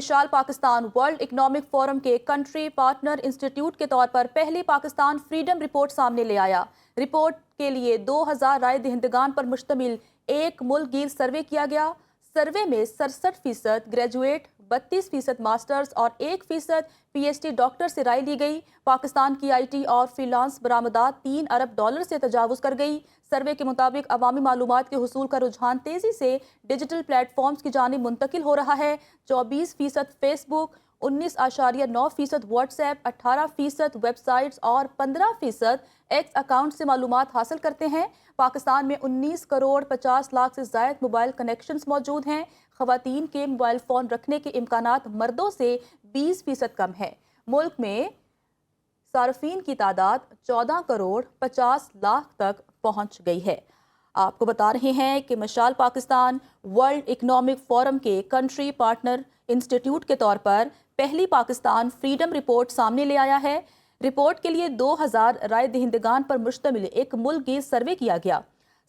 Mashal Pakistan World Economic Forum کے country partner institute کے طور پر پہلی پاکستان فریڈم رپورٹ سامنے لے آیا۔ رپورٹ کے لیے 2000 رائے دہندگان پر مشتمل ایک ملک گیر سروے کیا گیا۔ سروے میں 67% گریجویٹ، 32% ماسٹرز اور 1% پی ایچ ڈی ڈاکٹر سے رائے لی گئی۔ پاکستان کی آئی ٹی اور فری لانس برآمدات $3 ارب سے تجاوز کر گئی۔ سروے کے مطابق عوامی معلومات کے حصول کا رجحان تیزی سے ڈیجیٹل پلیٹ فارمز کی جانب منتقل ہو رہا ہے۔ 24% فیس بک، 19.9% واٹس ایپ، 18% ویب سائٹس اور 15% ایکس اکاؤنٹ سے معلومات حاصل کرتے ہیں۔ پاکستان میں 19 کروڑ 50 لاکھ سے زائد موبائل کنیکشنز موجود ہیں۔ خواتین کے موبائل فون رکھنے کے امکانات مردوں سے 20% کم ہے۔ ملک میں صارفین کی تعداد 14 کروڑ 50 لاکھ تک پہنچ گئی ہے۔ آپ کو بتا رہے ہیں کہ Mishal Pakistan World Economic Forum کے کنٹری پارٹنر انسٹیٹیوٹ کے طور پر پہلی پاکستان فریڈم رپورٹ سامنے لے آیا ہے۔ رپورٹ کے لیے 2000 رائے دہندگان پر مشتمل ایک ملک گیر سروے کیا گیا۔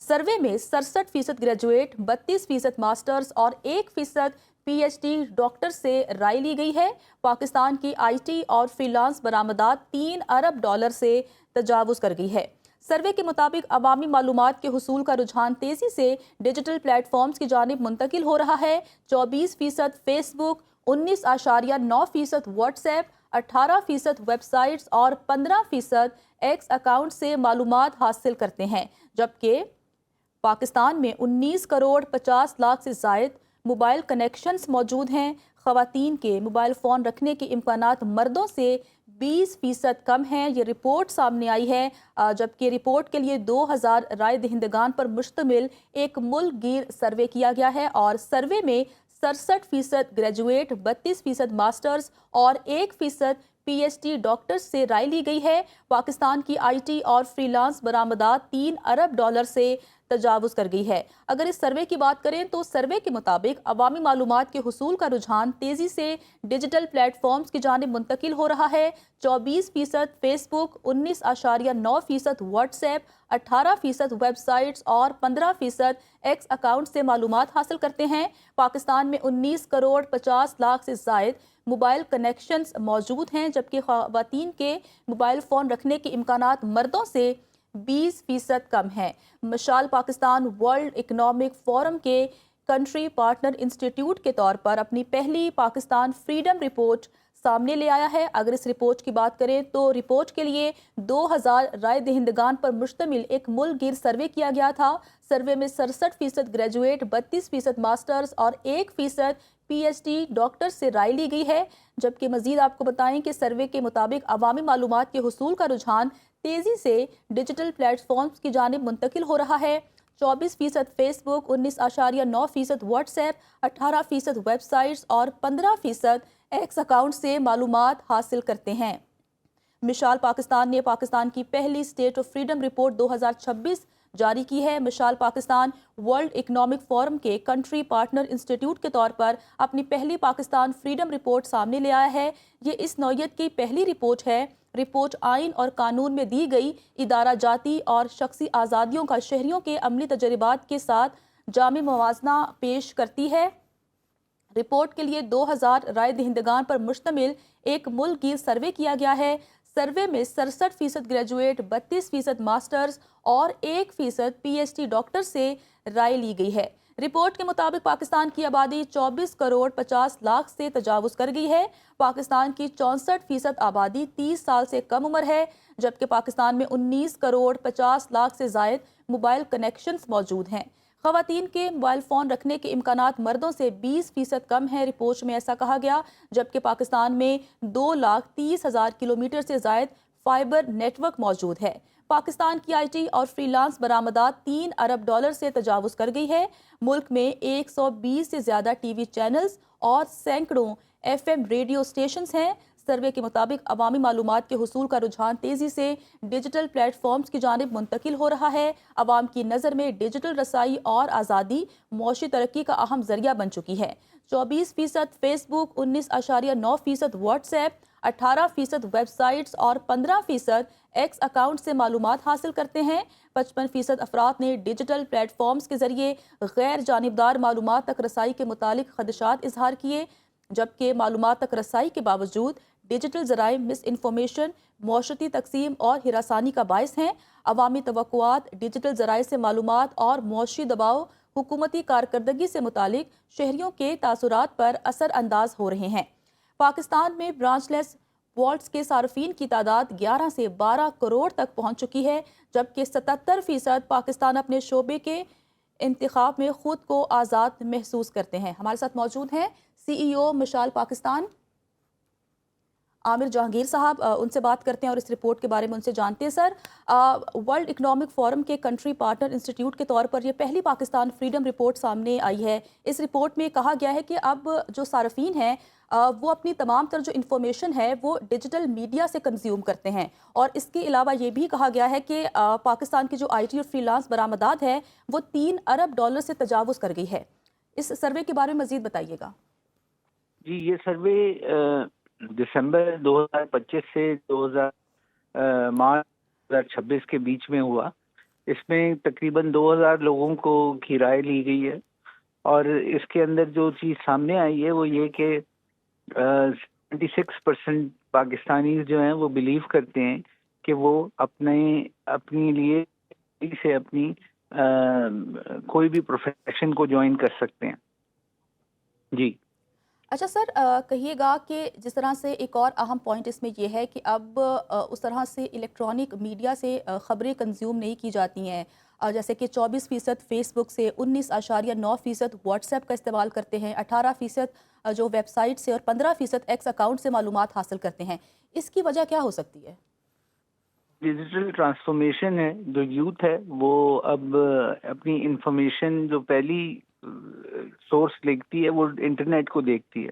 سروے میں 67% گریجویٹ، 32% ماسٹرز اور 1% پی ایچ ڈی ڈاکٹر سے رائے لی گئی ہے۔ پاکستان کی آئی ٹی اور فری لانس برآمدات $3 ارب سے تجاوز کر گئی ہے۔ سروے کے مطابق عوامی معلومات کے حصول کا رجحان تیزی سے ڈیجیٹل پلیٹ فارمز کی جانب منتقل ہو رہا ہے۔ 24% فیس بک، 19.9% واٹس ایپ، 18% ویب سائٹس اور 15% ایکس اکاؤنٹ سے معلومات حاصل کرتے ہیں، جبکہ پاکستان میں 19 کروڑ 50 لاکھ سے زائد موبائل کنیکشنز موجود ہیں۔ خواتین کے موبائل فون رکھنے کے امکانات مردوں سے 20% کم ہیں۔ یہ رپورٹ سامنے آئی ہے، جبکہ رپورٹ کے لیے 2000 رائے دہندگان پر مشتمل ایک ملک گیر سروے کیا گیا ہے اور سروے میں 67% گریجویٹ، 32% ماسٹرز اور 1% پی ایچ ڈی ڈاکٹر سے رائے لی گئی ہے۔ پاکستان کی آئی ٹی اور فری لانس برآمدات $3 ارب سے تجاوز کر گئی ہے۔ اگر اس سروے کی بات کریں تو سروے کے مطابق عوامی معلومات کے حصول کا رجحان تیزی سے ڈیجیٹل پلیٹ فارمز کی جانب منتقل ہو رہا ہے۔ 24% فیس بک، 19.9% واٹس ایپ، 18% ویب سائٹس اور 15% ایکس اکاؤنٹ سے معلومات حاصل کرتے ہیں۔ پاکستان میں 19 کروڑ 50 لاکھ سے زائد موبائل کنیکشنز موجود ہیں، جبکہ خواتین کے موبائل فون رکھنے کے امکانات مردوں سے 20% کم ہیں۔ Mishal Pakistan World Economic Forum کے کنٹری پارٹنر انسٹیٹیوٹ کے طور پر اپنی پہلی پاکستان فریڈم رپورٹ سامنے لے آیا ہے۔ اگر اس رپورٹ کی بات کریں تو رپورٹ کے لیے 2000 رائے دہندگان پر مشتمل ایک ملک گیر سروے کیا گیا تھا۔ سروے میں 67% گریجویٹ، 32% ماسٹرز اور 1% پی ایچ ڈی ڈاکٹر سے رائے لی گئی ہے، جبکہ مزید آپ کو بتائیں کہ سروے کے مطابق عوامی معلومات کے حصول کا رجحان تیزی سے ڈیجیٹل پلیٹ فارمز کی جانب منتقل ہو رہا ہے۔ 24% فیس بک، 19.9% واٹس ایپ، 18% ویب سائٹس اور 15% ایکس اکاؤنٹ سے معلومات حاصل کرتے ہیں۔ مشال پاکستان نے پاکستان کی پہلی اسٹیٹ آف فریڈم رپورٹ 2026 جاری کی ہے۔ Mishal Pakistan World Economic Forum کے کنٹری پارٹنر انسٹیٹیوٹ کے طور پر اپنی پہلی پاکستان فریڈم رپورٹ سامنے لے آیا ہے۔ یہ اس نوعیت کی پہلی رپورٹ ہے۔ رپورٹ آئین اور قانون میں دی گئی ادارہ جاتی اور شخصی آزادیوں کا شہریوں کے عملی تجربات کے ساتھ جامع موازنہ پیش کرتی ہے۔ رپورٹ کے لیے 2000 رائے دہندگان پر مشتمل ایک ملک گیر سروے کیا گیا ہے۔ سروے میں 67% گریجویٹ، 32% ماسٹرز اور 1% پی ایچ ڈی ڈاکٹر سے رائے لی گئی ہے۔ رپورٹ کے مطابق پاکستان کی آبادی 24 کروڑ 50 لاکھ سے تجاوز کر گئی ہے۔ پاکستان کی 64% آبادی 30 سال سے کم عمر ہے، جبکہ پاکستان میں 19 کروڑ 50 لاکھ سے زائد موبائل کنیکشنز موجود ہیں۔ خواتین کے موبائل فون رکھنے کے امکانات مردوں سے 20% کم ہیں، رپورٹ میں ایسا کہا گیا، جبکہ پاکستان میں 2,30,000 کلومیٹر سے زائد فائبر نیٹ ورک موجود ہے۔ پاکستان کی آئی ٹی اور فری لانس برآمدات $3 ارب سے تجاوز کر گئی ہے۔ ملک میں 120 سے زیادہ ٹی وی چینلز اور سینکڑوں ایف ایم ریڈیو اسٹیشنز ہیں۔ سروے کے مطابق عوامی معلومات کے حصول کا رجحان تیزی سے ڈیجیٹل پلیٹ فارمز کی جانب منتقل ہو رہا ہے۔ عوام کی نظر میں ڈیجیٹل رسائی اور آزادی معاشی ترقی کا اہم ذریعہ بن چکی ہے۔ 24% فیس بک، 19.9% واٹس ایپ، 18% ویب سائٹس اور 15% ایکس اکاؤنٹ سے معلومات حاصل کرتے ہیں۔ 55% افراد نے ڈیجیٹل پلیٹ فارمز کے ذریعے غیر جانبدار معلومات تک رسائی کے متعلق خدشات اظہار کیے۔ جبکہ معلومات تک رسائی کے باوجود ڈیجیٹل ذرائع مس انفارمیشن، معاشرتی تقسیم اور ہراسانی کا باعث ہیں۔ عوامی توقعات، ڈیجیٹل ذرائع سے معلومات اور معاشی دباؤ حکومتی کارکردگی سے متعلق شہریوں کے تاثرات پر اثر انداز ہو رہے ہیں۔ پاکستان میں برانچ لیس والٹس کے صارفین کی تعداد 11 سے 12 کروڑ تک پہنچ چکی ہے، جبکہ 77% پاکستان اپنے شعبے کے انتخاب میں خود کو آزاد محسوس کرتے ہیں۔ ہمارے ساتھ موجود ہیں CEO مشال پاکستان عامر جہانگیر صاحب، ان سے بات کرتے ہیں اور اس رپورٹ کے بارے میں ان سے جانتے ہیں۔ سر، ورلڈ اکنامک فورم کے کنٹری پارٹنر انسٹیٹیوٹ کے طور پر یہ پہلی پاکستان فریڈم رپورٹ سامنے آئی ہے۔ اس رپورٹ میں کہا گیا ہے کہ اب جو صارفین ہیں وہ اپنی تمام تر جو انفارمیشن ہے وہ ڈیجیٹل میڈیا سے کنزیوم کرتے ہیں، اور اس کے علاوہ یہ بھی کہا گیا ہے کہ پاکستان کی جو IT اور فری لانس برآمدات ہے وہ $3 ارب سے تجاوز کر گئی ہے۔ اس سروے کے بارے میں مزید بتائیے گا۔ جی، یہ سروے دسمبر 2025 سے مارچ 2026 کے بیچ میں ہوا۔ اس میں تقریباً 2000 لوگوں کی رائے لی گئی ہے، اور اس کے اندر جو چیز سامنے آئی ہے وہ یہ کہ 76% پاکستانی جو ہیں وہ بلیو کرتے ہیں کہ وہ اپنی لیے سے اپنی کوئی بھی پروفیشن کو جوائن کر سکتے ہیں۔ جی اچھا سر، کہیے گا کہ جس طرح سے ایک اور اہم پوائنٹ اس میں یہ ہے کہ اب اس طرح سے الیکٹرانک میڈیا سے خبریں کنزیوم نہیں کی جاتی ہیں، جیسے کہ 24% فیس بک سے، 19.9% واٹس ایپ کا استعمال کرتے ہیں، 18% جو ویب سائٹ سے اور 15% ایکس اکاؤنٹ سے معلومات حاصل کرتے ہیں۔ اس کی وجہ کیا ہو سکتی ہے؟ ڈیجیٹل ٹرانسفارمیشن ہے، جو یوتھ ہے وہ اب اپنی انفارمیشن جو پہلی سورس دیکھتی ہے وہ انٹرنیٹ کو دیکھتی ہے۔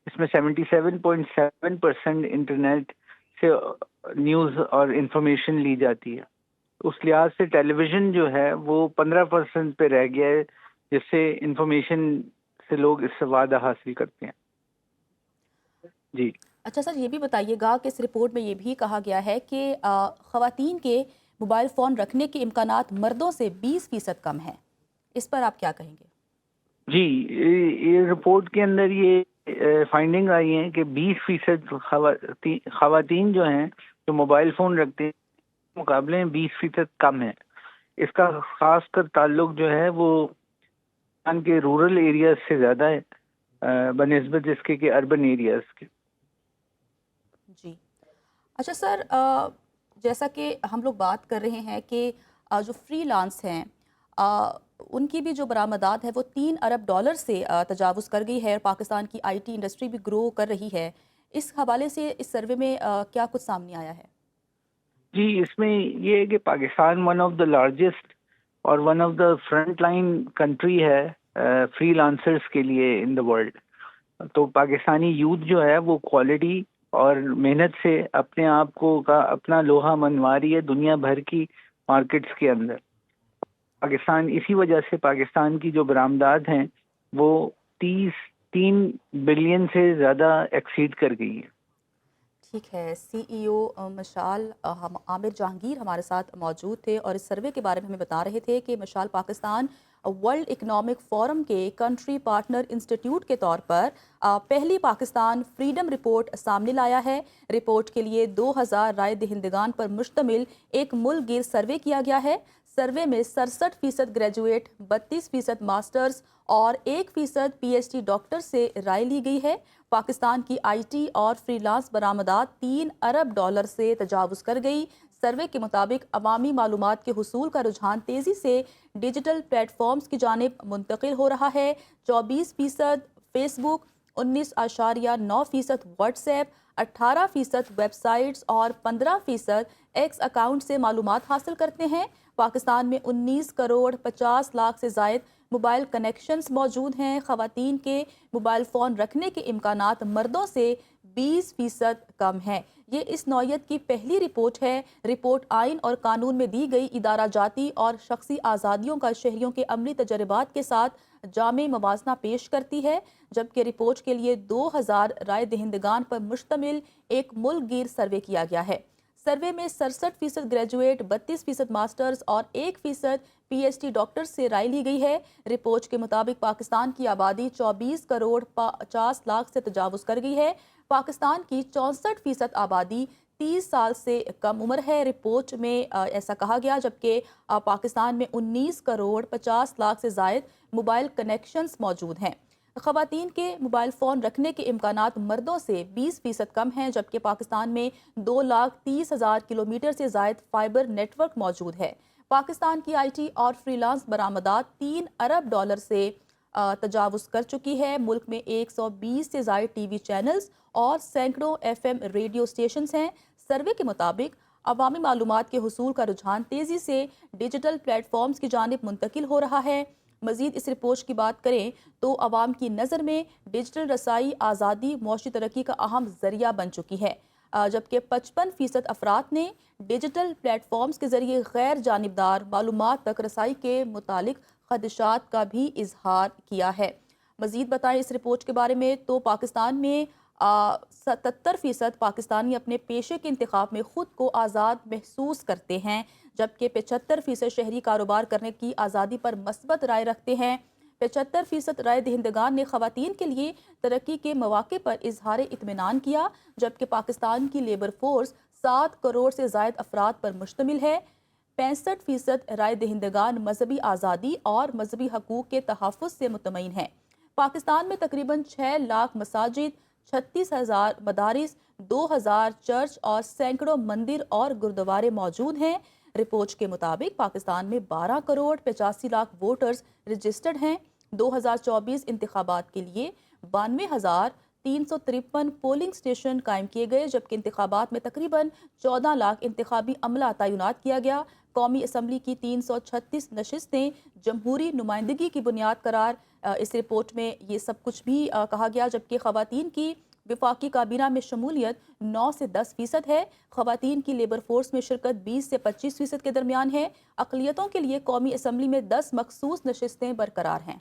اس میں 77.7% انٹرنیٹ سے نیوز اور انفارمیشن لی جاتی ہے۔ اس لحاظ سے ٹیلی ویژن جو ہے وہ 15% پہ رہ گیا ہے، جس سے انفارمیشن سے لوگ استفادہ حاصل کرتے ہیں۔ جی اچھا سر، یہ بھی بتائیے گا کہ اس رپورٹ میں یہ بھی کہا گیا ہے کہ خواتین کے موبائل فون رکھنے کے امکانات مردوں سے 20% کم ہیں۔ اس پر آپ کیا کہیں گے؟ جی، یہ رپورٹ کے اندر یہ فائنڈنگ آئی ہے کہ 20% خواتین جو ہیں جو موبائل فون رکھتے ہیں مقابلے میں 20% کم ہے۔ اس کا خاص کر تعلق جو ہے وہ کے رورل ایریاز سے زیادہ ہے بنسبت اس کے کہ اربن ایریاز کے۔ جی اچھا سر، جیسا کہ ہم لوگ بات کر رہے ہیں کہ جو فری لانس ہیں ان کی بھی جو برآمدات ہے وہ $3 ارب سے تجاوز کر گئی ہے، اور پاکستان کی IT انڈسٹری بھی گرو کر رہی ہے۔ اس حوالے سے اس سروے میں کیا کچھ سامنے آیا ہے؟ جی، اس میں یہ ہے کہ Pakistan one of the largest اور one of the front line country ہے فری لانسرز کے لیے ان دا ورلڈ۔ تو پاکستانی یوتھ جو ہے وہ کوالٹی اور محنت سے اپنے آپ کو کا اپنا لوہا منوا رہی ہے دنیا بھر کی مارکیٹس کے اندر۔ پاکستان اسی وجہ سے پاکستان کی جو برآمدات ہیں وہ 3 بلین سے زیادہ ایکسیڈ کر گئی ہیں۔ ٹھیک ہے، CEO مشال عامر جہانگیر ہمارے ساتھ موجود تھے، اور اس سروے کے بارے میں ہمیں بتا رہے تھے کہ Mishal Pakistan World Economic Forum کے کنٹری پارٹنر انسٹیٹیوٹ کے طور پر پہلی پاکستان فریڈم رپورٹ سامنے لایا ہے۔ رپورٹ کے لیے 2000 رائے دہندگان پر مشتمل ایک ملک گیر سروے کیا گیا ہے۔ سروے میں 67% گریجویٹ، 32% ماسٹرز اور 1% PhD ڈاکٹر سے رائے لی گئی ہے۔ پاکستان کی IT اور فری لانس برآمدات $3 ارب سے تجاوز کر گئی۔ سروے کے مطابق عوامی معلومات کے حصول کا رجحان تیزی سے ڈیجیٹل پلیٹ فارمز کی جانب منتقل ہو رہا ہے۔ 24% فیس بک، 19.9% واٹس ایپ، 18% ویب سائٹس اور 15% ایکس اکاؤنٹ سے معلومات حاصل کرتے ہیں۔ پاکستان میں 19.50 کروڑ سے زائد موبائل کنیکشنز موجود ہیں۔ خواتین کے موبائل فون رکھنے کے امکانات مردوں سے 20% کم ہیں۔ یہ اس نوعیت کی پہلی رپورٹ ہے۔ رپورٹ آئین اور قانون میں دی گئی ادارہ جاتی اور شخصی آزادیوں کا شہریوں کے عملی تجربات کے ساتھ جامع موازنہ پیش کرتی ہے، جبکہ رپورٹ کے لیے 2000 رائے دہندگان پر مشتمل ایک ملک گیر سروے کیا گیا ہے۔ سروے میں 67% گریجویٹ، 32% ماسٹرز اور 1% پی ایچ ڈی ڈاکٹر سے رائے لی گئی ہے۔ رپورٹ کے مطابق پاکستان کی آبادی 24 کروڑ 50 لاکھ سے تجاوز کر گئی ہے۔ پاکستان کی 64% آبادی 30 سال سے کم عمر ہے۔ رپورٹ میں ایسا کہا گیا، جبکہ پاکستان میں 19 کروڑ 50 لاکھ سے زائد موبائل کنیکشنز موجود ہیں۔ خواتین کے موبائل فون رکھنے کے امکانات مردوں سے 20% کم ہیں، جبکہ پاکستان میں 2,30,000 کلومیٹر سے زائد فائبر نیٹ ورک موجود ہے۔ پاکستان کی آئی ٹی اور فری لانس برآمدات $3 ارب سے تجاوز کر چکی ہے۔ ملک میں 120 سے زائد ٹی وی چینلز اور سینکڑوں FM ریڈیو اسٹیشنز ہیں۔ سروے کے مطابق عوامی معلومات کے حصول کا رجحان تیزی سے ڈیجیٹل پلیٹ فارمز کی جانب منتقل ہو رہا ہے۔ مزید اس رپورٹ کی بات کریں تو عوام کی نظر میں ڈیجیٹل رسائی آزادی معاشی ترقی کا اہم ذریعہ بن چکی ہے، جبکہ 55% افراد نے ڈیجیٹل پلیٹ فارمز کے ذریعے غیر جانبدار معلومات تک رسائی کے متعلق خدشات کا بھی اظہار کیا ہے۔ مزید بتائیں اس رپورٹ کے بارے میں تو پاکستان میں 77% پاکستانی اپنے پیشے کے انتخاب میں خود کو آزاد محسوس کرتے ہیں، جبکہ 75% شہری کاروبار کرنے کی آزادی پر مثبت رائے رکھتے ہیں۔ 75% رائے دہندگان نے خواتین کے لیے ترقی کے مواقع پر اظہار اطمینان کیا، جبکہ پاکستان کی لیبر فورس 7 کروڑ سے زائد افراد پر مشتمل ہے۔ 65% رائے دہندگان مذہبی آزادی اور مذہبی حقوق کے تحفظ سے مطمئن ہیں۔ پاکستان میں تقریباً 6 لاکھ مساجد، 36,000 مدارس، 2,000 چرچ اور سینکڑوں مندر اور گردوارے موجود ہیں۔ رپورٹ کے مطابق پاکستان میں 12 کروڑ 85 لاکھ ووٹرز رجسٹرڈ ہیں۔ 2024 انتخابات کے لیے 92,353 پولنگ اسٹیشن قائم کیے گئے، جبکہ انتخابات میں تقریباً 14 لاکھ انتخابی عملہ تعینات کیا گیا۔ قومی اسمبلی کی 336 نشستیں جمہوری نمائندگی کی بنیاد قرار۔ اس رپورٹ میں یہ سب کچھ بھی کہا گیا، جبکہ خواتین کی وفاقی کابینہ میں شمولیت 9 سے 10% ہے۔ خواتین کی لیبر فورس میں شرکت 20 سے 25% کے درمیان ہے۔ اقلیتوں کے لیے قومی اسمبلی میں 10 مخصوص نشستیں برقرار ہیں۔